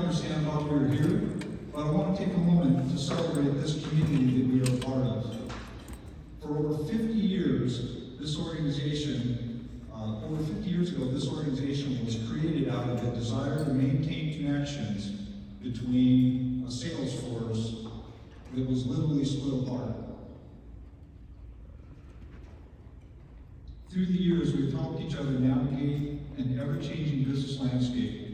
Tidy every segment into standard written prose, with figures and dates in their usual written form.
understand why we're here, but I want to take a moment to celebrate this community that we are a part of. For over 50 years, this organization, over 50 years ago, this organization was created out of a desire to maintain connections between a sales force that was literally split apart. Through the years, we've helped each other navigate an ever-changing business landscape.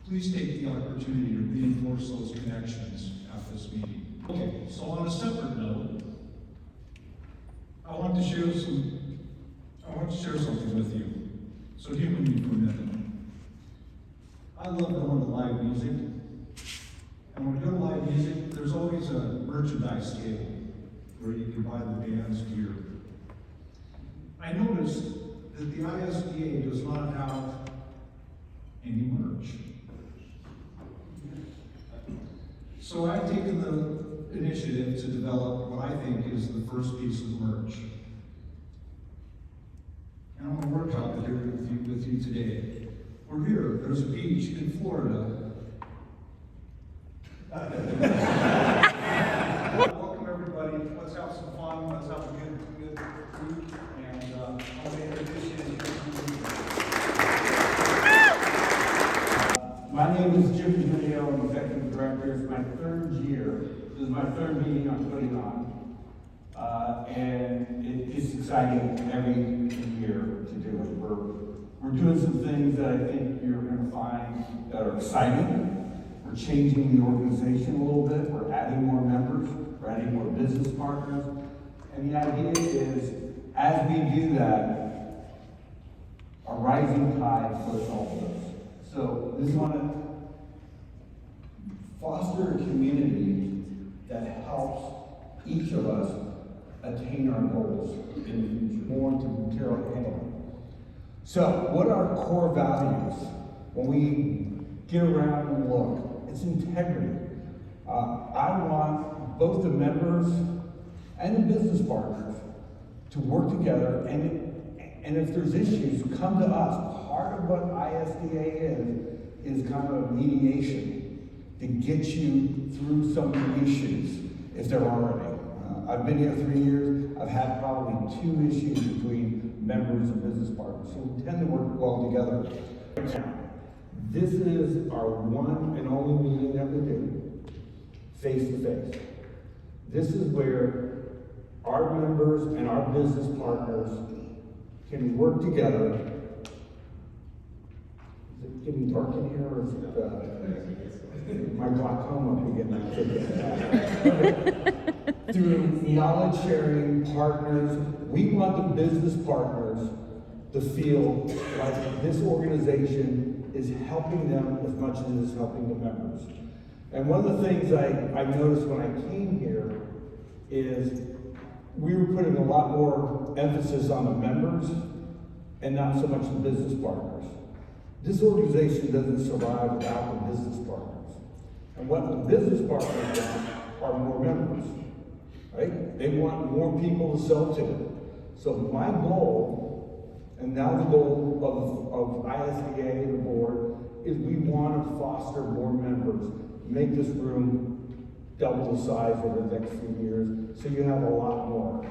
Please take the opportunity to reinforce those connections at this meeting. Okay, so on a separate note, I want to share something with you. So humor me for a minute. I love going to live music. And when we go to live music, there's always a merchandise table where you can buy the band's gear. I noticed that the ISDA does not have any merch. So I've taken the initiative to develop what I think is the first piece of merch. And I'm going to work out here with you today. We're here. There's a beach in Florida. Welcome everybody. Let's have some fun. Let's have a good food. And I'll introduce you to My name is Jim Video. I'm Executive Director. It's my third year. This is my third meeting I'm putting on. And it's exciting every year to do it. We're doing some things that I think you're going to find that are exciting. We're changing the organization a little bit. We're adding more members. We're adding more business partners. And the idea is, as we do that, a rising tide floats all of us. So this is want to foster a community that helps each of us attain our goals in the future. More into material handling. So what are our core values when we get around and look? It's integrity. I want both the members and the business partners to work together, and if there's issues, come to us. Part of what ISDA is kind of a mediation to get you through some of the issues, if there are any. I've been here 3 years. I've had probably 2 issues between members and business partners, so we tend to work well together. This is our one and only meeting that we do, face to face. This is where our members and our business partners can work together. Is it getting dark in here, or is it my glaucoma getting through knowledge sharing partners? We want the business partners to feel like this organization is helping them as much as it is helping the members. And one of the things I noticed when I came here is we were putting a lot more emphasis on the members and not so much the business partners. This organization doesn't survive without the business partners. And what the business partners want are more members, right? They want more people to sell to. So my goal, and now the goal of ISDA, the board, is we want to foster more members, make this room double the size over the next few years, so you have a lot more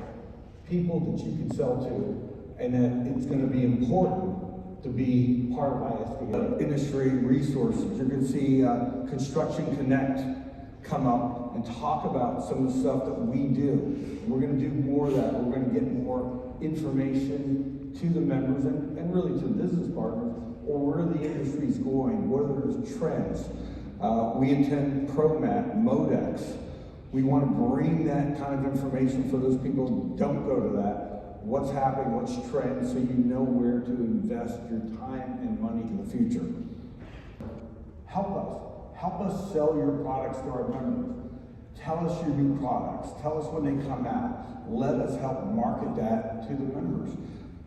people that you can sell to, and that it's going to be important to be part of ISDA. Industry resources, you're going to see Construction Connect come up and talk about some of the stuff that we do. We're going to do more of that. We're going to get more information to the members and really to the business partners, or where the industry's going, what are those trends. We attend ProMat, Modex. We want to bring that kind of information for those people who don't go to that. What's happening, what's trends, so you know where to invest your time and money in the future. Help us sell your products to our members. Tell us your new products. Tell us when they come out. Let us help market that to the members.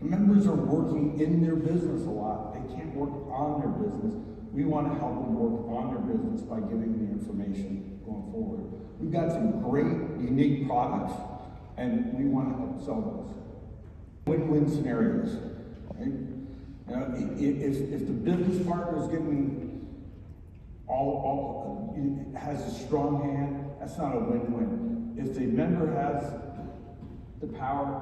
The members are working in their business a lot. They can't work on their business. We want to help them work on their business by giving them the information going forward. We've got some great, unique products, and we want to help sell those. Win-win scenarios. Right? If the business partner is getting it has a strong hand, that's not a win-win. If the member has the power,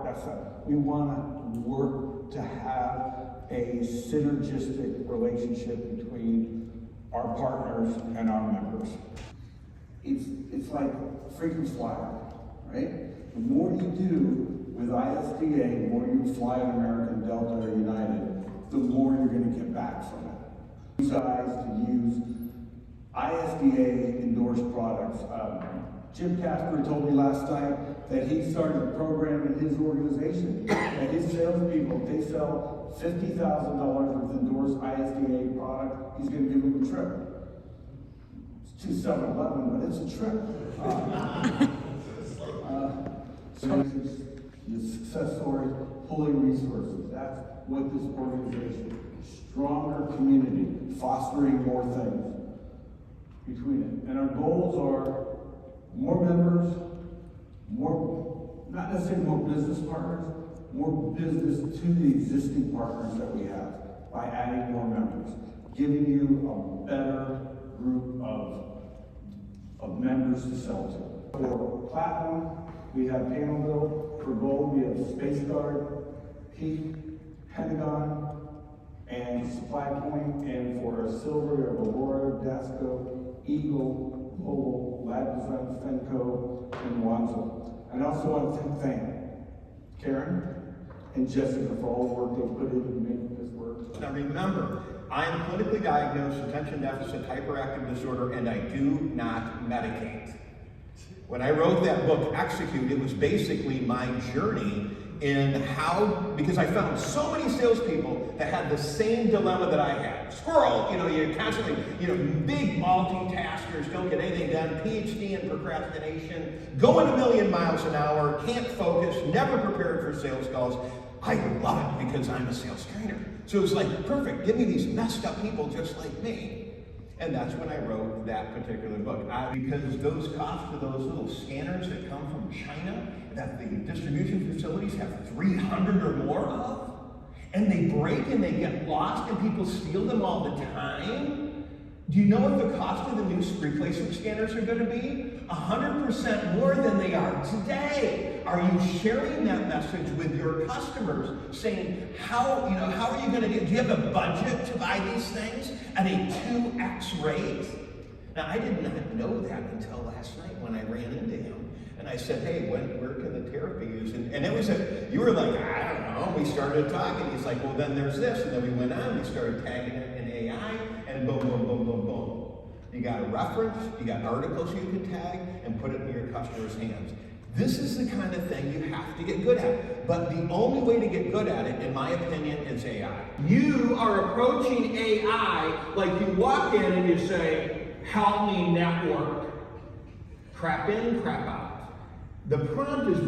we wanna work to have a synergistic relationship between our partners and our members. It's like freaking flyer, right? The more you do with ISDA, the more you fly on American, Delta, or United, the more you're gonna get back from it. Guys to use ISDA endorsed products. Jim Casper told me last night that he started a program in his organization that his salespeople, if they sell $50,000 with endorsed ISDA product, he's going to give them a trip. It's 2/7/11, but it's a trip. The success story, pulling resources. That's what this organization, stronger community, fostering more things between it. And our goals are more members, more, not necessarily more business partners, more business to the existing partners that we have by adding more members, giving you a better group of members to sell to. For Platinum, we have Panel Build. For Gold, we have Space Guard, Peak, Pentagon, and Supply Point. And for Silver, we have Aurora, Dasco, Eagle, Global, Lab Design, Fenco, and Wanzo. And I also want to thank Karen and Jessica for all the work they put into making this work. Now remember, I am clinically diagnosed attention deficit hyperactive disorder, and I do not medicate. When I wrote that book, Execute, it was basically my journey in how, because I found so many salespeople that had the same dilemma that I had. Squirrel, you're constantly, big multitaskers, don't get anything done, PhD in procrastination, going a million miles an hour, can't focus, never prepared for sales calls. I love it because I'm a sales trainer. So it was like, perfect, give me these messed up people just like me. And that's when I wrote that particular book. Because those costs of those little scanners that come from China, that the distribution facilities have 300 or more of, and they break and they get lost and people steal them all the time. Do you know what the cost of the new replacement scanners are going to be? 100% more than they are today. Are you sharing that message with your customers, saying, how are you going to do you have a budget to buy these things at a 2x rate? Now, I did not know that until last night when I ran into him. And I said, hey, where can the tariff be used? And it was you were like, I don't know. We started talking. He's like, well, then there's this. And then we went on. We started tagging it in AI. And boom, boom, boom, boom, boom. You got a reference. You got articles you can tag and put it in your customer's hands. This is the kind of thing you have to get good at. But the only way to get good at it, in my opinion, is AI. You are approaching AI like you walk in and you say, help me network. Crap in, crap out. The prompt is,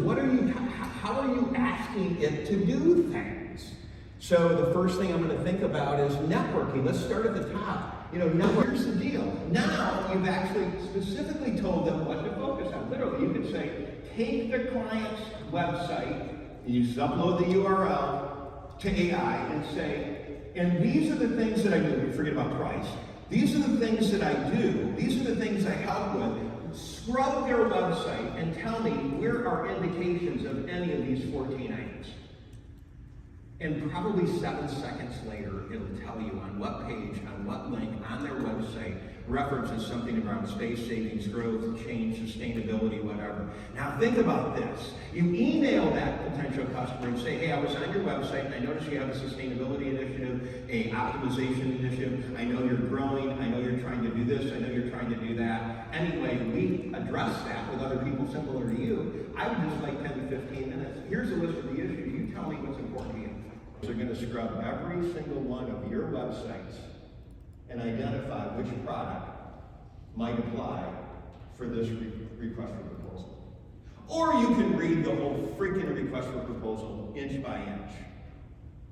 how are you asking it to do things? So the first thing I'm going to think about is networking. Let's start at the top. Here's the deal. Now you've actually specifically told them what to focus on. Literally, you could say, take the client's website, you just upload the URL to AI and say, and these are the things that I do. Forget about price. These are the things that I do. These are the things I help with. Scrub their website and tell me where are indications of any of these 14 items. And probably 7 seconds later, it'll tell you on what page, on what link, on their website, references something around space savings, growth, change, sustainability, whatever. Now think about this. You email that potential customer and say, hey, I was on your website and I noticed you have a sustainability initiative, a optimization initiative. I know you're growing. I know you're trying to do this. I know you're trying to do that. Anyway, we address that with other people similar to you. I would just like 10 to 15 minutes. Here's a list of the issues. You tell me what's important to you. They're going to scrub every single one of your websites and identify which product might apply for this request for proposal. Or you can read the whole freaking request for proposal inch by inch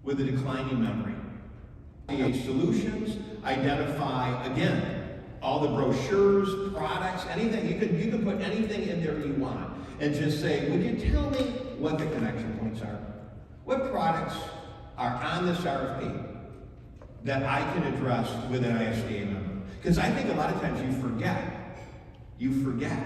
with a declining memory. CH Solutions, identify, again, all the brochures, products, anything. You can put anything in there you want and just say, would you tell me what the connection points are? What products are on this RFP that I can address with an ISDA member? Because I think a lot of times you forget. You forget.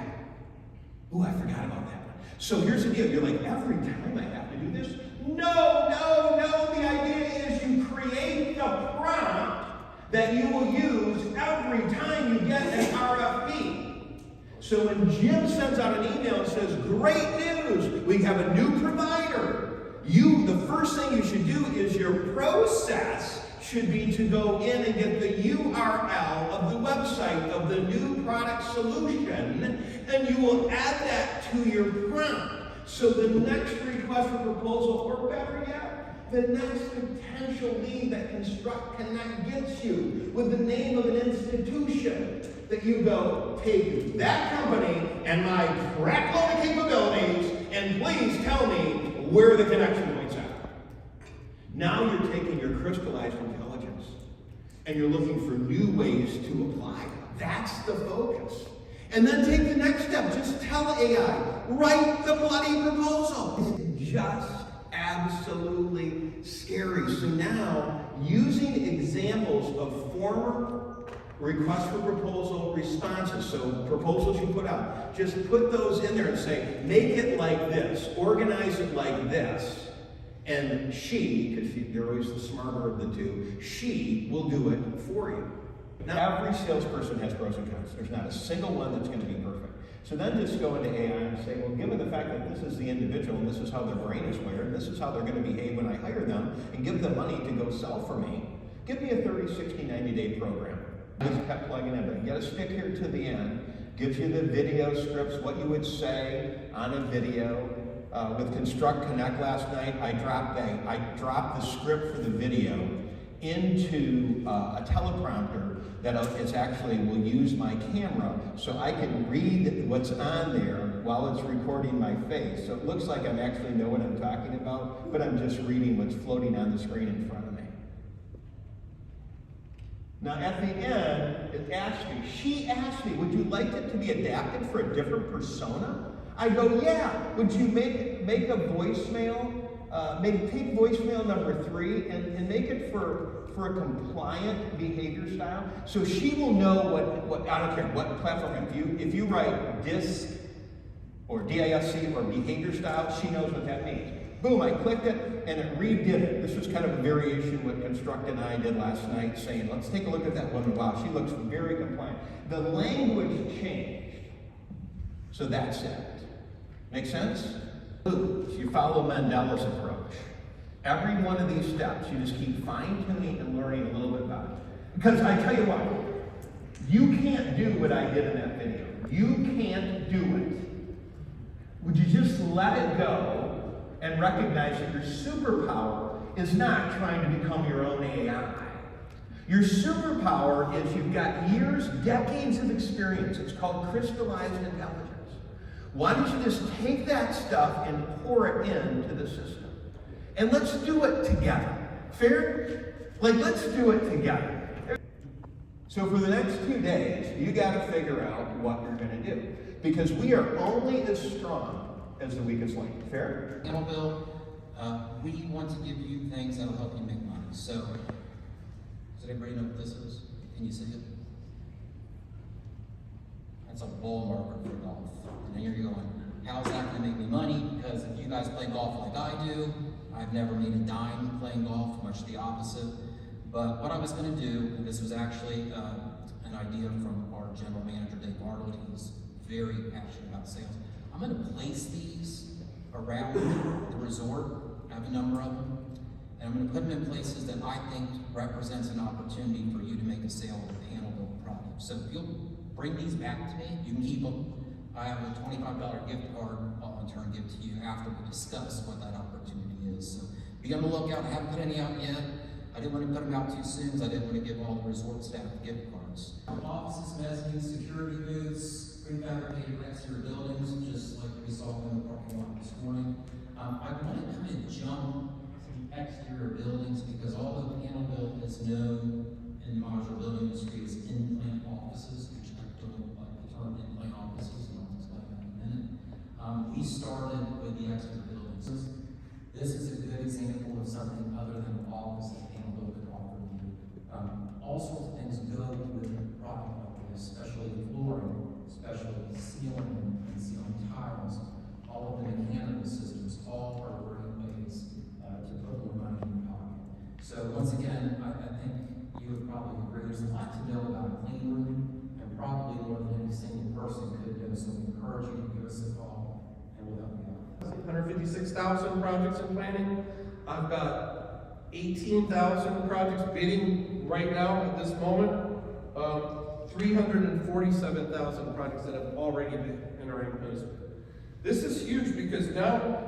Ooh, I forgot about that one. So here's the deal. You're like, every time I have to do this? No, no, no. The idea is you create the prompt that you will use every time you get an RFP. So when Jim sends out an email and says, great news, we have a new provider, the first thing you should do is your process should be to go in and get the URL of the website of the new product solution, and you will add that to your prompt. So the next request for proposal, or better yet, the next potential lead that Construct Connect gets you with the name of an institution, that you go, take that company and my crap load of capabilities, and please tell me where the connection points are. Now you're taking your crystallized intelligence and you're looking for new ways to apply. That's the focus. And then take the next step. Just tell AI, write the bloody proposal. It's just absolutely scary. So now, using examples of former request for proposal responses, so proposals you put out, just put those in there and say, make it like this, organize it like this, and she, because they're always the smarter of the two, she will do it for you. Now, every salesperson has pros and cons. There's not a single one that's going to be perfect. So then just go into AI and say, well, given the fact that this is the individual and this is how their brain is wired, this is how they're going to behave when I hire them, and give them money to go sell for me, give me a 30, 60, 90-day program. Just kept plugging in, but you got to stick here to the end. Gives you the video scripts, what you would say on a video. With Construct Connect last night, I dropped the script for the video into a teleprompter that is actually will use my camera, so I can read what's on there while it's recording my face. So it looks like I actually know what I'm talking about, but I'm just reading what's floating on the screen in front of me. Now at the end, she asked me, would you like it to be adapted for a different persona? I go, yeah. Would you make a voicemail, take voicemail number 3 and make it for a compliant behavior style? So she will know what I don't care what platform, if you write DISC or DISC or behavior style, she knows what that means. Boom, I clicked it and it redid it. This was kind of a variation what Construct and I did last night, saying, let's take a look at that woman. Wow, she looks very compliant. The language changed. So that's it. Make sense? So you follow Mandela's approach. Every one of these steps, you just keep fine-tuning and learning a little bit about it. Because I tell you what, you can't do what I did in that video. You can't do it. Would you just let it go and recognize that your superpower is not trying to become your own AI. Your superpower is you've got years, decades of experience. It's called crystallized intelligence. Why don't you just take that stuff and pour it into the system? And let's do it together. Fair? Let's do it together. So for the next 2 days, you got to figure out what you're going to do. Because we are only as strong as the weakest link. Fair? Bill, we want to give you things that will help you make money. So, does anybody know what this is? Can you see it? That's a bull marker for golf. And here you're going, how's that going to make me money? Because if you guys play golf like I do, I've never made a dime playing golf, much the opposite. But what I was going to do, and this was actually an idea from our general manager, Dave Arnold. He's very passionate about sales. I'm going to place these around the resort. I have a number of them. And I'm going to put them in places that I think represents an opportunity for you to make a sale of a panel built product. So if you'll bring these back to me, you can keep them. I have a $25 gift card I'll in turn give to you after we discuss what that opportunity is. So be on the lookout. I haven't put any out yet. I didn't want to put them out too soon because I didn't want to give all the resort staff gift cards. Offices, mezzanine, security booths, prefabricated exterior buildings, just like we saw in the parking lot this morning. I want to kind of jump to the exterior buildings because although panel built is known in the modular building industry as in-plant offices, which I don't like the term in-plant offices, and I'll explain that in a minute. We started with the exterior buildings. This is a good example of something other than an office that panel built could offer you. All sorts of things go with the product especially flooring, especially ceiling and ceiling tiles, all of the mechanical systems, all are great ways to put more money in your pocket. So once again, I think you would probably agree, there's a lot to know about a clean room, and probably more than any single person could do, so we encourage you to give us a call, and we'll help you out. 156,000 projects in planning. I've got 18,000 projects bidding right now at this moment. 347,000 projects that have already been and are in place. This is huge because now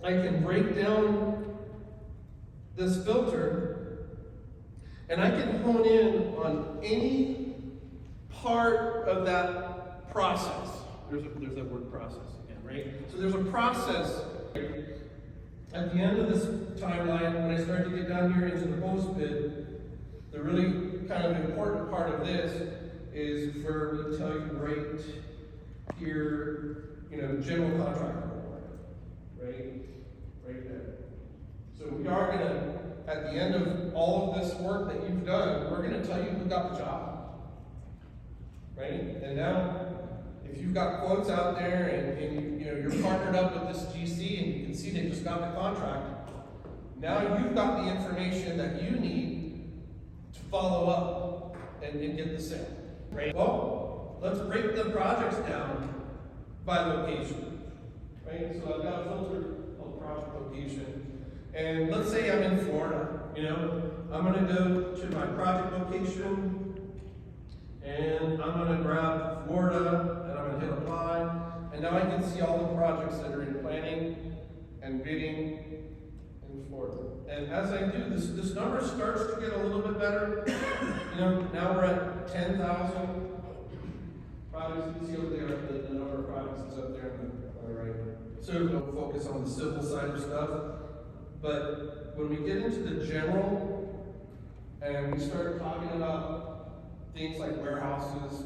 I can break down this filter and I can hone in on any part of that process. There's that word process again, right? So there's a process. At the end of this timeline, when I start to get down here into the post bid, the really kind of important part of this is where we tell you right here, general contractor award, right there. So we are gonna, at the end of all of this work that you've done, we're gonna tell you who got the job, right? And now, if you've got quotes out there and you're partnered up with this GC and you can see they just got the contract, now you've got the information that you need to follow up and get the sale, right? Well, let's break the projects down by location, right? So I've got a filter of project location, and let's say I'm in Florida, I'm gonna go to my project location, and I'm gonna grab Florida, and I'm gonna hit apply, and now I can see all the projects that are in planning and bidding in Florida. And as I do, this number starts to get a little bit better. Now we're at 10,000 projects. You can see over there the number of projects is up there on the right. So we'll focus on the civil side of stuff. But when we get into the general and we start talking about things like warehouses,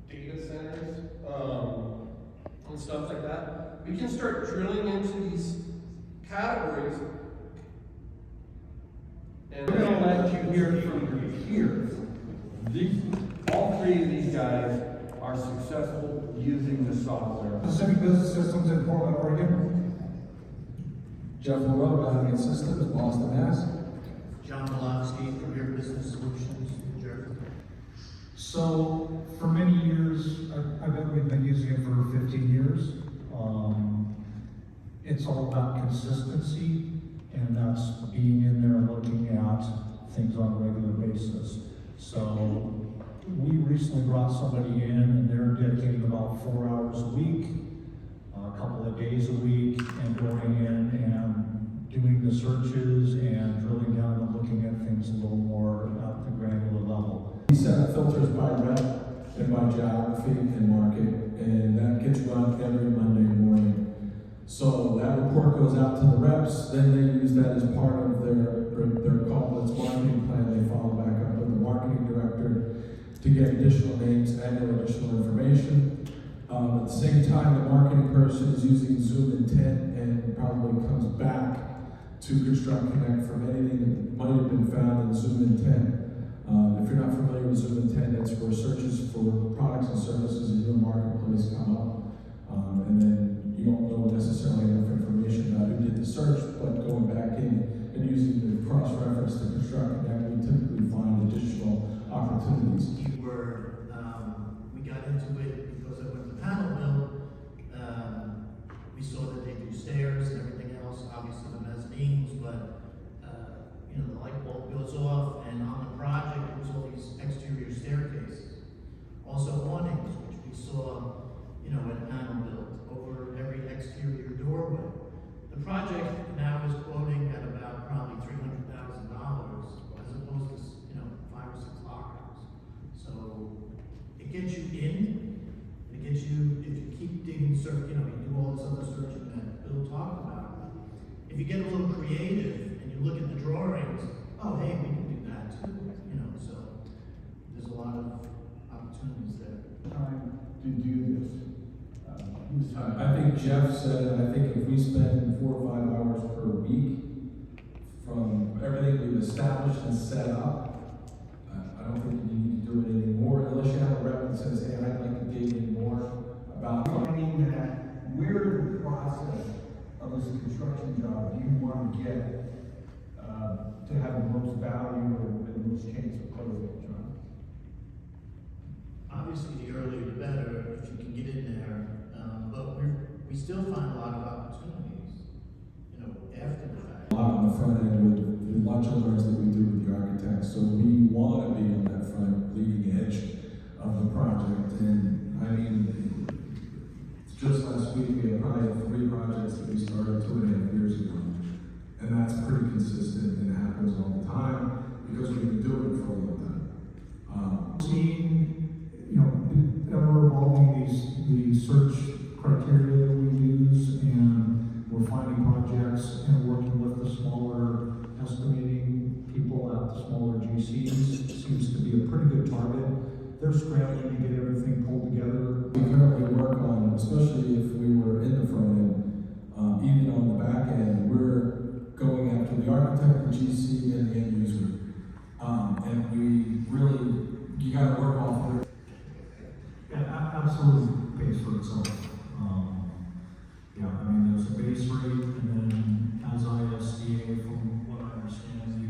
data centers, and stuff like that, we can start drilling into these categories. And We're gonna let you hear from your peers. All three of these guys are successful using the software. Pacific Business Systems in Portland, Oregon. Jeff Moreau, Elegant Systems, Boston, Mass. John Malofsky from Your Business Solutions, New Jersey. So, for many years, we've been using it for 15 years. It's all about consistency, and that's being in there and looking at things on a regular basis. So, we recently brought somebody in, and they're dedicating about 4 hours a week, a couple of days a week, and going in and doing the searches and drilling down and looking at things a little more at the granular level. We set filters by rep and by geography and market, and that gets run every Monday morning. So that report goes out to the reps, then they use that as part of their call, its marketing plan. They follow back up with the marketing director to get additional names and additional information. At the same time, the marketing person is using Zoom Intent and probably comes back to Construct Connect from anything that might have been found in Zoom Intent. If you're not familiar with Zoom Intent, it's where searches for products and services in your marketplace come up. And then you don't know necessarily enough information about who did the search, but going back in and using the cross-reference to Construct Connect, we typically find additional opportunities. Keyword, we got into it because of when the panel built, we saw that they do stairs and everything else, obviously the mezzanines, but the light bulb goes off, and on the project, there was all these exterior staircases. Also awnings, which we saw, when panel built, over every exterior doorway. The project now is quoting at about probably $300,000 as opposed to, 5 or 6 lockers. So it gets you in, it gets you, if you keep digging, you do all this other searching that Bill talked about. If you get a little creative and you look at the drawings, oh, hey, we can do that too, so there's a lot of opportunities there. Time to do this. I think Jeff said, I think if we spend 4 or 5 hours per week from everything we've established and set up, I don't think you need to do it anymore unless you have a rep about Finding that where in the process of this construction job do you want to get to have the most value or the most chance of closing, John? Obviously, the earlier the better, if you can get in there, but we still find a lot of opportunities, after the fact. A lot on the front end with the lunch and learns that we do with the architects, so we want to be on that front leading edge of the project. And I mean, just last week we had probably 3 projects that we started 2.5 years ago, and that's pretty consistent and it happens all the time because we've been doing it for a long time. Seeing, ever evolving the search criteria that we use, and we're finding projects and working with the smaller estimating people at the smaller GCs seems to be a pretty good target. They're scrambling to get everything pulled together. We currently work on, especially if we were in the front end, even on the back end, we're going after the architect, the GC, and the end user. And we really, you gotta work off of it. Yeah, absolutely pays for itself. There's a base rate, and then as ISDA, from what I understand, you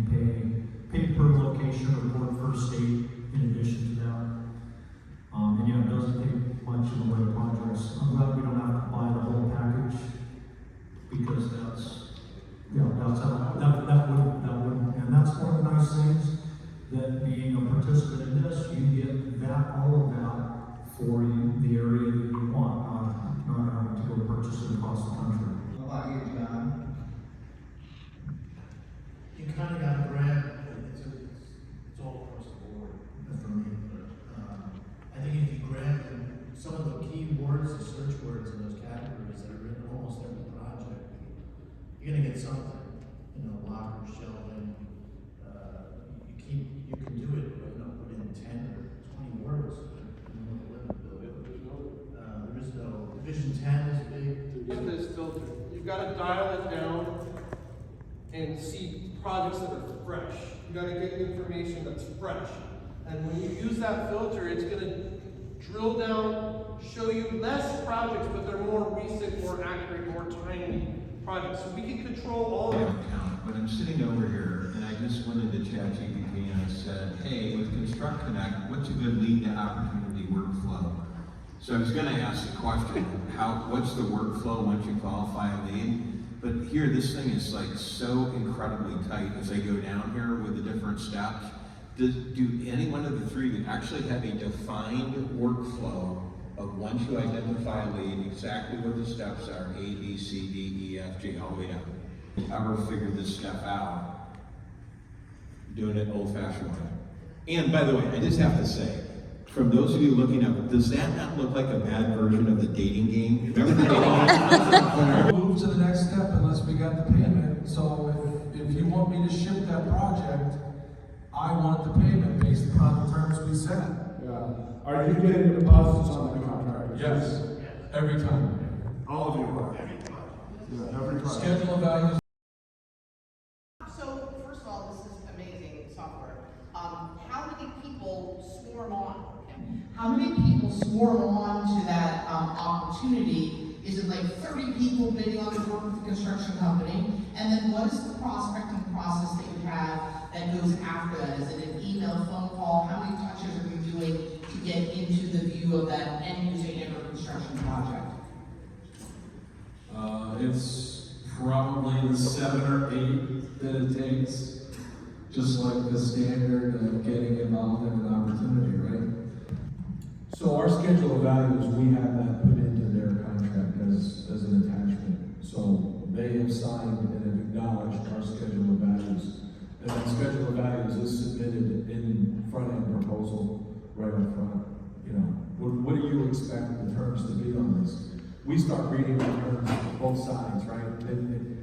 pay per location report per state in addition to that. It doesn't take much in the way of projects. I'm glad we don't have to buy the whole package, because that wouldn't, and that's one of the nice things, that being a participant in this, you get all of that for the area that you want, not having to go purchase it across the country. How about you, John? You kind of got to grab, it's all across the board for me, but I think if you grab some of the key words, the search words in those categories that are in almost every project, you're gonna get something. Locker, shelving, you can do it, within 10 or 20 words. There is no, Division 10 is big. Get this filter. You've got to dial it down and see projects that are fresh. You got to get information that's fresh. And when you use that filter, it's going to drill down, show you less projects, but they're more recent, more accurate, more timely projects. So we can control all of them. But I'm sitting over here and I just went into ChatGPT and I said, hey, with Construct Connect, what's a good lead to opportunity workflow? So I was going to ask the question, what's the workflow once you qualify a lead? But here, this thing is like so incredibly tight as I go down here with the different steps. Do any one of the 3 actually have a defined workflow of once you identify a lead, exactly what the steps are, A, B, C, D, E, F, G, all the way down? Ever figure this stuff out? Doing it old-fashioned way. And by the way, I just have to say, from those of you looking up, does that not look like a bad version of the dating game? Remember the dating game? Move to the next step unless we got the payment. So if you want me to ship that project, I want the payment based upon the terms we set. Yeah. Are you getting deposits on the contract? Yes, every time. All of you are? Yeah, every time. Schedule of values. So, first of all, this is amazing software. How many people swarm on? How many people swarm on to that opportunity? Is it like 30 people bidding on the work with the construction company? And then what is the prospecting process that you have that goes after that? Is it an email, phone call? How many touches are you doing to get into the view of that end user in a construction project? It's probably the 7 or 8 that it takes, just like the standard of getting involved in an opportunity, right? So our schedule of values, we have that put into their contract as an attachment. So they have signed and have acknowledged our schedule of values. And that schedule of values is submitted in front-end proposal right up front. What do you expect the terms to be on this? We start reading the terms on both sides, right?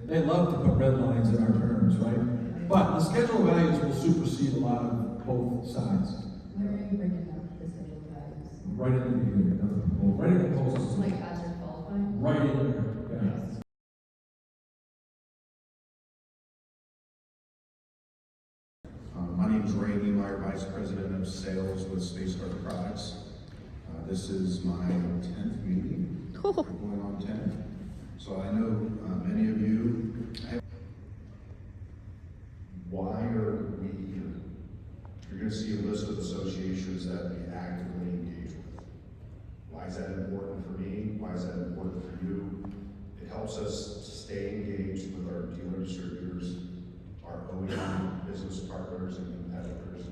They love to put red lines in our terms, right? But the schedule of values will supersede a lot of both sides. Where are you breaking up the schedule of values? Right in the beginning of the proposal. Right in the proposal. Like as you're qualifying? Right in there, yeah. My name is Ray Niemeyer, Vice President of Sales with Space Earth Products. This is my 10th meeting, going on 10. So I know many of you. Why are we here? You're going to see a list of associations that we actively engage with. Why is that important for me? Why is that important for you? It helps us to stay engaged with our dealer distributors, our OEM business partners and competitors,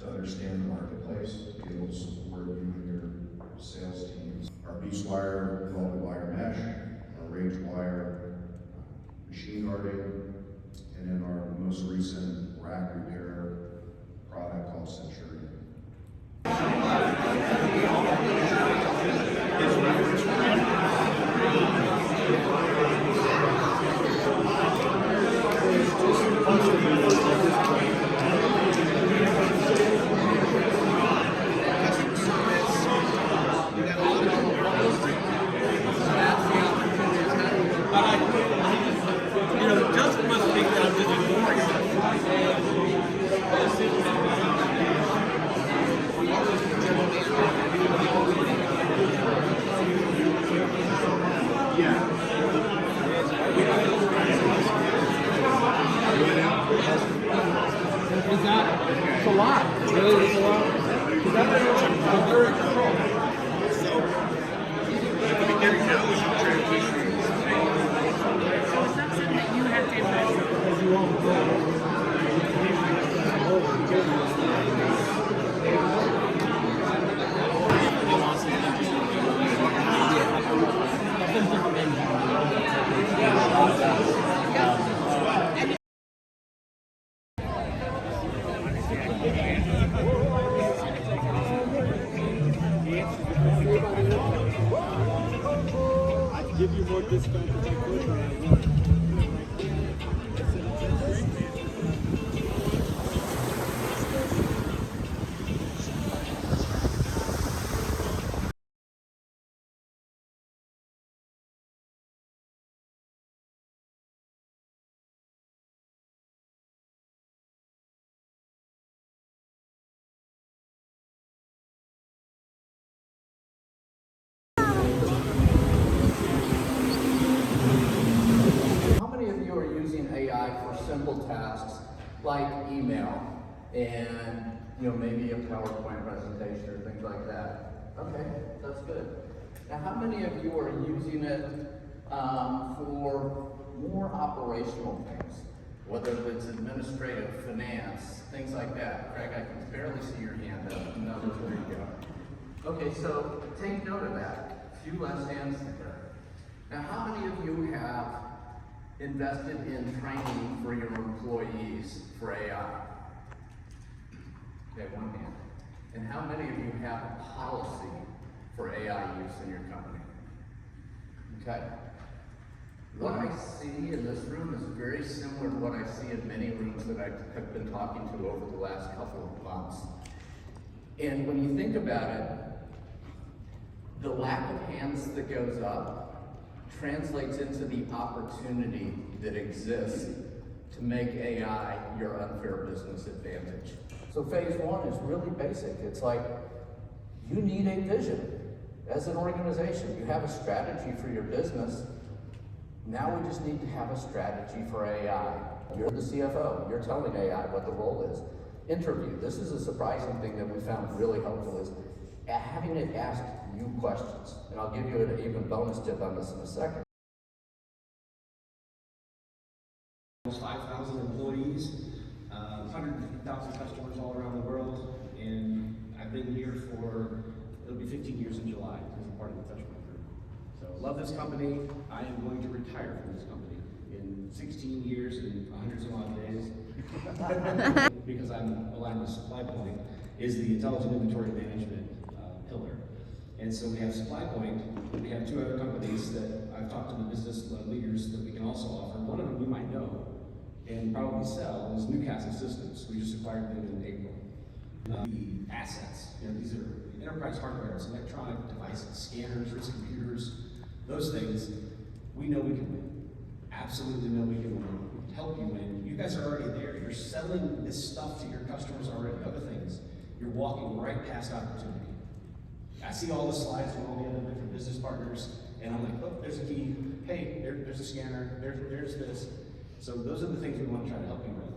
to understand the marketplace, to be able to support you and your sales teams. Our Beast Wire velvet wire mesh, our Rage Wire machine guarding, and then our most recent rack repair product called Centurion. It's a lot. Really, it's a lot. They're in control. So it's not something that you have to invest in. I'd give you more discount if I could, but I won't. How many of you are using AI for simple tasks like email and maybe a PowerPoint presentation or things like that? Okay, that's good. Now, how many of you are using it for more operational things, whether it's administrative, finance, things like that? Craig, I can barely see your hand up. No, there you go. Okay, so take note of that. A few less hands there. Now, how many of you have invested in training for your employees for AI? Okay, one hand. And how many of you have a policy for AI use in your company? Okay. What I see in this room is very similar to what I see in many rooms that I have been talking to over the last couple of months. And when you think about it, the lack of hands that goes up translates into the opportunity that exists to make AI your unfair business advantage. So phase one is really basic. It's like, you need a vision. As an organization, you have a strategy for your business. Now we just need to have a strategy for AI. You're the CFO, you're telling AI what the role is. Interview, this is a surprising thing that we found really helpful, is having it ask you questions. And I'll give you an even bonus tip on this in a second. Almost 5,000 employees, 150,000 customers all around the world, and I've been here for, it'll be 15 years in July as a part of the Touchpoint Group. So love this company. I am going to retire from this company in 16 years and 100 some odd days because I'm aligned with Supply Point, is the intelligent inventory management pillar. And so we have Supply Point, we have two other companies that I've talked to the business leaders that we can also offer. One of them you might know and probably sell is Newcastle Systems. We just acquired them in April. The assets, these are enterprise hardware, it's electronic devices, scanners, risk computers, those things, we know we can win. Absolutely know we can win. We can help you win. You guys are already there. You're selling this stuff to your customers already. Other things, you're walking right past opportunity. I see all the slides from all the other different business partners, and I'm like, oh, there's a key, hey, there's a scanner, there's this. So those are the things we want to try to help you with.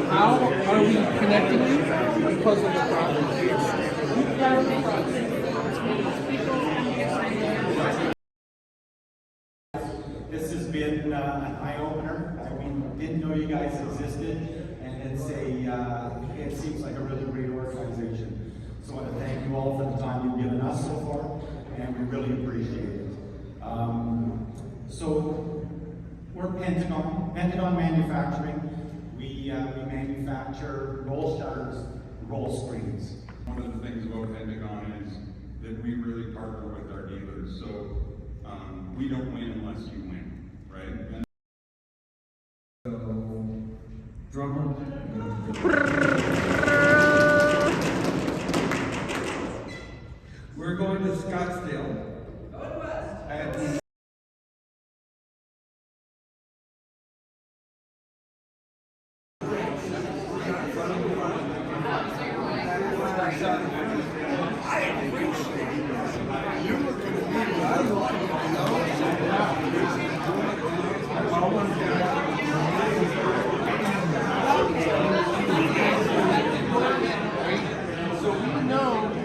How are we connecting you? Because of the problem. This has been an eye-opener. We didn't know you guys existed, and it seems like a really great organization. So I want to thank you all for the time you've given us so far, and we really appreciate it. So we're Pentagon Manufacturing. We manufacture roll shutters, roll screens. One of the things about Pentagon is that we really partner with our dealers. So we don't win unless you win, right? Drummer. We're going to Scottsdale.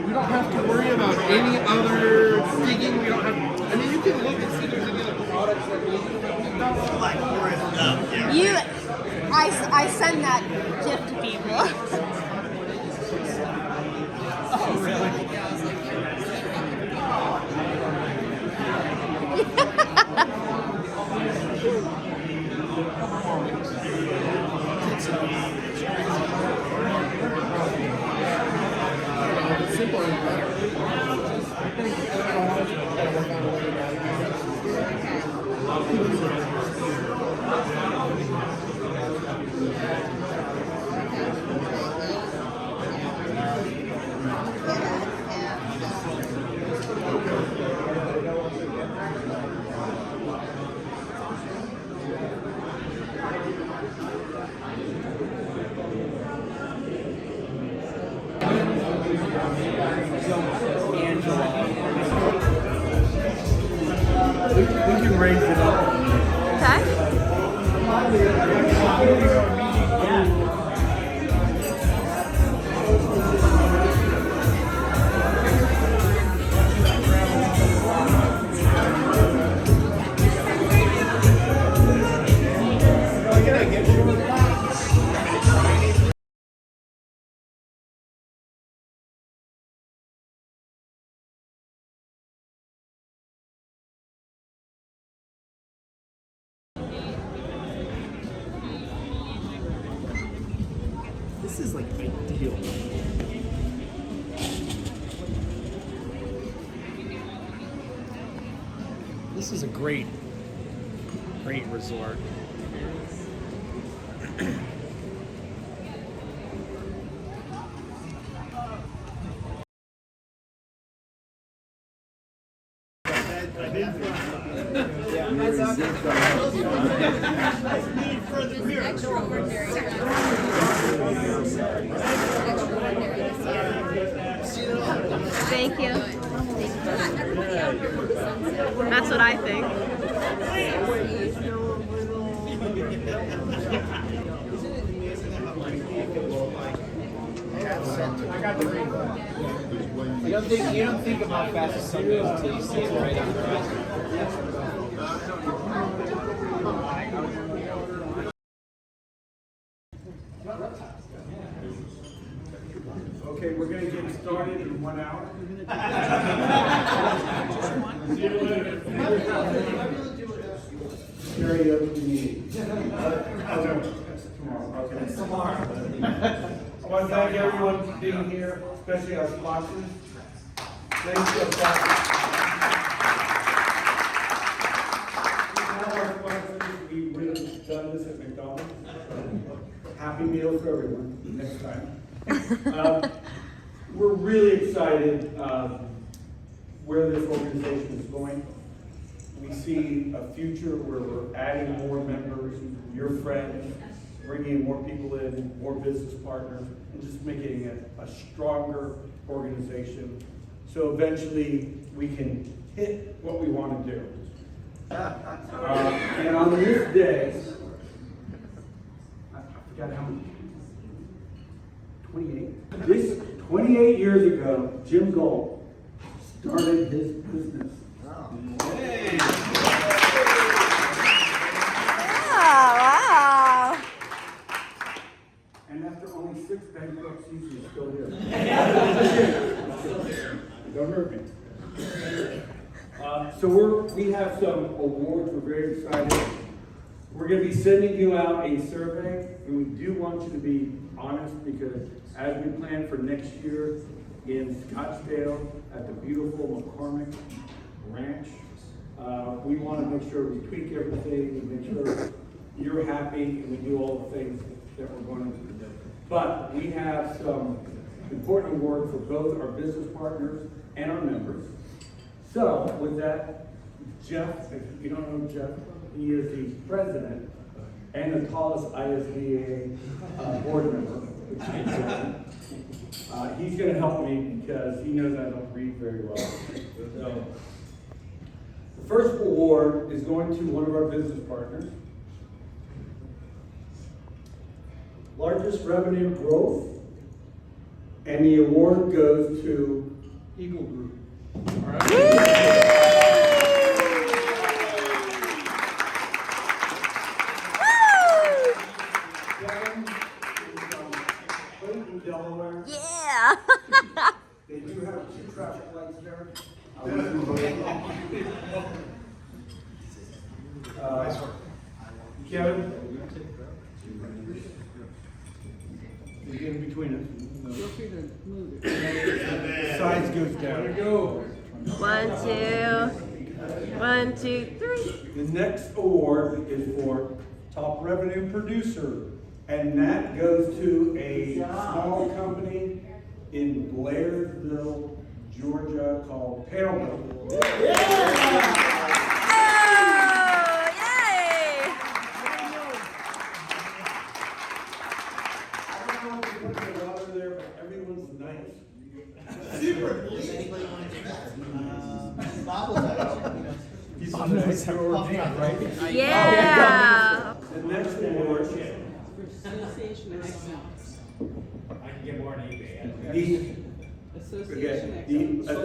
We don't have to worry about any other digging. We don't have. I mean, you can look and see there's any other products that we I send that gift to people. Oh, really? We can raise it up. This is like ideal. This is a great resort. Thank you. That's what I think. You don't think about how fast the sun goes until you see it right on the horizon. Okay, we're gonna get started in 1 hour. Very open meeting. Tomorrow, okay. Tomorrow. I want to thank everyone for being here, especially our sponsors. Thank you. All our sponsors, we've really done this at McDonald's. Happy meals for everyone next time. We're really excited where this organization is going. We see a future where we're adding more members, your friends, bringing more people in, more business partners, and just making it a stronger organization. So eventually we can hit what we want to do. And on this day, I forgot how many, 28? This 28 years ago, Jim Gold started his business. Yeah, wow. And after only 6 bankruptcies, he's still here. Don't hurt me. So we have some awards. We're very excited. We're going to be sending you out a survey, and we do want you to be honest because as we plan for next year in Scottsdale at the beautiful McCormick Ranch, we want to make sure we tweak everything and make sure you're happy and we do all the things that we're going to do. But we have some important awards for both our business partners and our members. So with that, Jeff, if you don't know Jeff, he is the president and the tallest ISDA board member. He's going to help me because he knows I don't read very well. So, the first award is going to one of our business partners. Largest revenue growth, and the award goes to Eagle Group. All right. Delaware. Yeah. They do have 2 traffic lights there. Kevin? You're in between us. Feel free to move it. Size goes down. There you go. 1, 2, 1, 2, 3. The next award is for top revenue producer, and that goes to a small company in Blairsville, Georgia called Panel. Yeah. Right? Yeah. The next award. Association Excellence. I can get more on eBay. The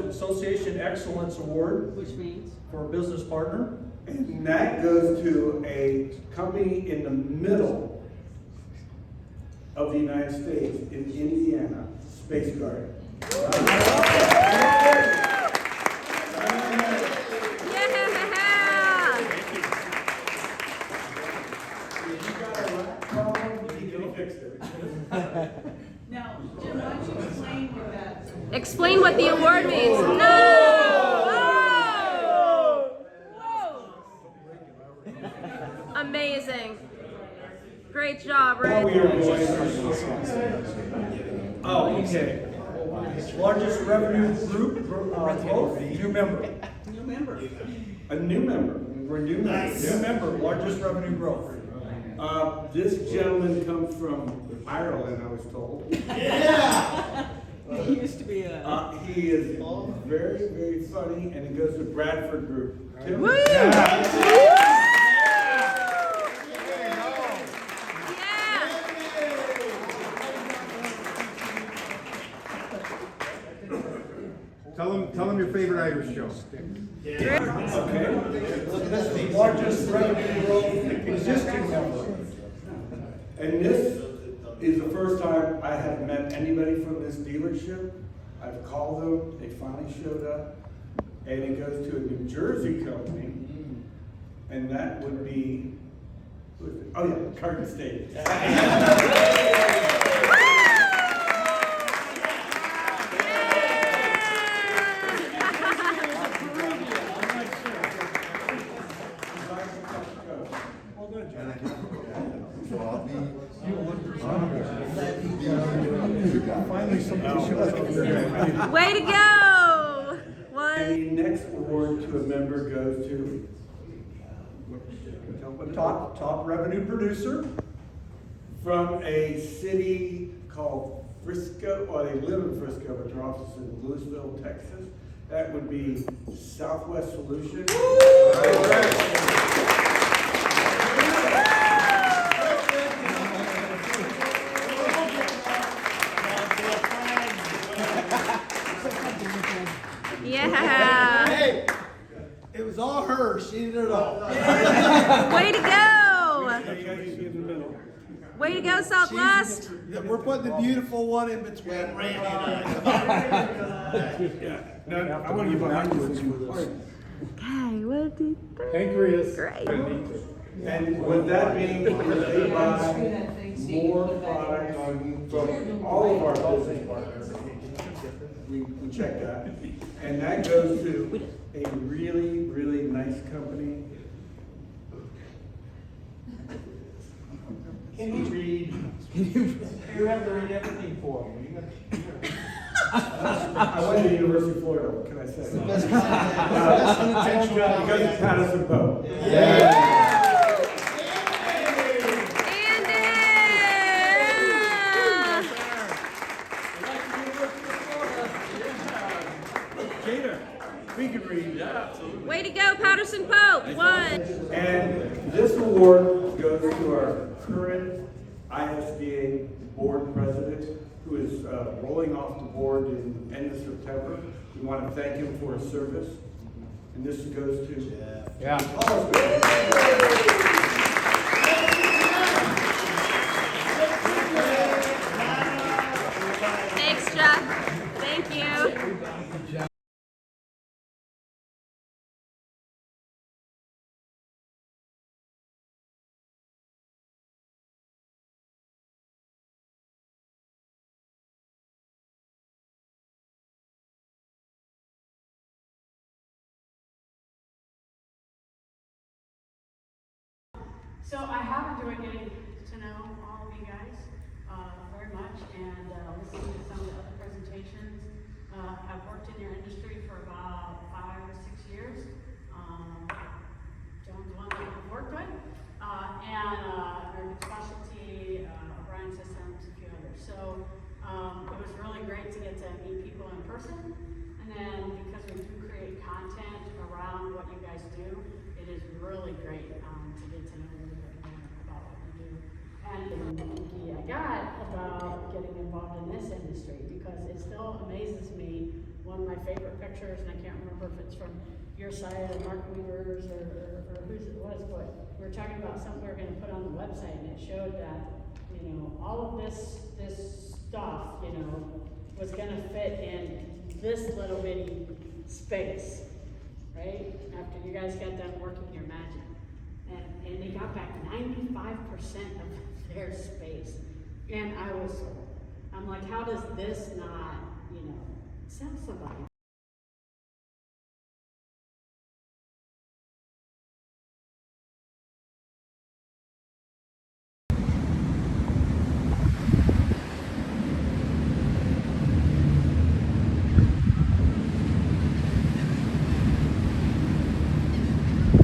Association Excellence Award. Which means? For a business partner. And that goes to a company in the middle of the United States in Indiana, Space Guard. Now, Jim, why don't you explain what that? Explain what the award means. No! Whoa! Amazing. Great job, Rick. Oh, okay. Largest revenue group, growth, new member. New member. A new member. We're new members. New member, largest revenue growth. This gentleman comes from Ireland, I was told. Yeah! He used to be a... He is very, very funny, and he goes to Bradford Group. Tim? Woo! Tell them your favorite Irish show. Okay. This is the largest revenue growth existing member. And this is the first time I have met anybody from this dealership. I've called them, they finally showed up, and it goes to a New Jersey company, and that would be, who is it? Oh yeah, Garden State. Way to go! One. The next award to a member goes to top revenue producer from a city called Frisco, or they live in Frisco, but their office is in Louisville, Texas. That would be Southwest Solutions. Yeah. Hey, it was all her. She did it all. Way to go! Way to go, Southwest! We're putting the beautiful one in between Randy and I. Yeah. Now, I want to get behind you with you. Okay, 1, 2, 3. Pancreas. Great. And with that being, they buy more product from all of our business partners. We check that. And that goes to a really, really nice company. Can you read? You have to read everything for me. I went to the University of Florida, what can I say? Because Because of Patterson Poe. Yeah. We can read. Way to go, Patterson Pope! 1. And this award goes to our current ISDA board president, who is rolling off the board in end of September. We want to thank him for his service. And this goes to Jeff. Yeah. Thanks, Jeff. Thank you. So I have enjoyed getting to know all of you guys very much, and listening to some of the other presentations. I've worked in your industry for about 5 or 6 years. John's one that I've worked with, and American Specialty, O'Brien Systems, a few others. So it was really great to get to meet people in person, and then because we do create content around what you guys do, it is really great to get to know a little bit more about what you do. And the key I got about getting involved in this industry, because it still amazes me. One of my favorite pictures, and I can't remember if it's from your side or Mark Weaver's or whose it was, but we were talking about something we were going to put on the website, and it showed that, you know, all of this stuff, you know, was going to fit in this little bitty space, right? After you guys got done working your magic. And they got back 95% of their space. And I was sold. I'm like, how does this not, you know, sell somebody?